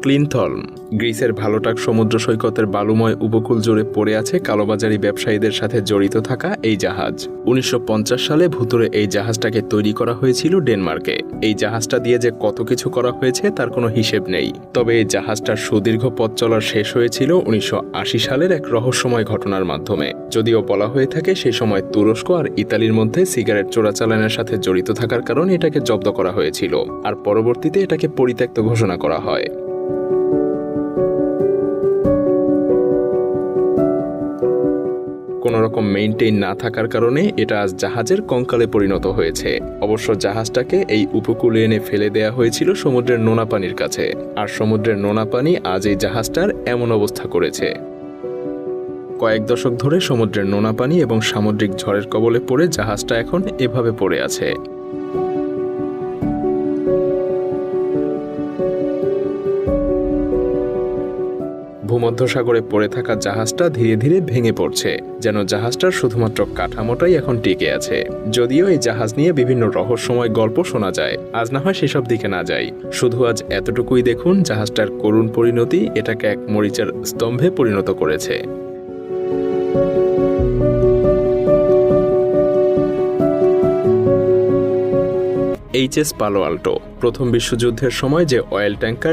ক্লিনথলম। গ্রিসের ভালোটাক সমুদ্র সৈকতের বালুময় উপকূল জুড়ে পড়ে আছে কালোবাজারি ব্যবসায়ীদের সাথে জড়িত থাকা এই জাহাজ। ১৯৫০ সালে ভুতুড়ে এই জাহাজটাকে তৈরি করা হয়েছিল ডেনমার্কে। এই জাহাজটা দিয়ে যে কত কিছু করা হয়েছে তার কোনো হিসেব নেই। তবে এই জাহাজটার সুদীর্ঘ পথ চলার শেষ হয়েছিল ১৯৮০ সালের এক রহস্যময় ঘটনার মাধ্যমে। যদিও বলা হয়ে থাকে সেই সময় তুরস্ক আর ইতালির মধ্যে সিগারেট চোরাচালানের সাথে জড়িত থাকার কারণে এটাকে জব্দ করা হয়েছিল, আর পরবর্তীতে এটাকে পরিত্যক্ত ঘোষণা করা হয়। কোনো রকম মেইনটেইন না থাকার কারণে এটা আজ জাহাজের কঙ্কালে পরিণত হয়েছে। অবশ্য জাহাজটাকে এই উপকূলে এনে ফেলে দেয়া হয়েছিল সমুদ্রের নোনা পানির কাছে, আর সমুদ্রের নোনা পানি আজ এই জাহাজটার এমন অবস্থা করেছে। কয়েক দশক ধরে সমুদ্রের নোনা পানি এবং সামুদ্রিক ঝড়ের কবলে পড়ে জাহাজটা এখন এভাবে পড়ে আছে। ভূমধ্যসাগরে পড়ে থাকা জাহাজটা ধীরে ধীরে ভেঙে পড়ছে, যেন জাহাজটার শুধুমাত্র কাঠামোটাই এখন টিকে আছে। যদিও এই জাহাজ নিয়ে বিভিন্ন রহস্যময় গল্প শোনা যায়, আজ না হয় সেসব দিকে না যাই। শুধু আজ এতটুকুই দেখুন, জাহাজটার করুণ পরিণতি এটাকে এক মরিচার স্তম্ভে পরিণত করেছে। এইচএস পালো আল্টো প্রথম বিশ্বযুদ্ধের সময় যে অয়েল ট্যাঙ্কার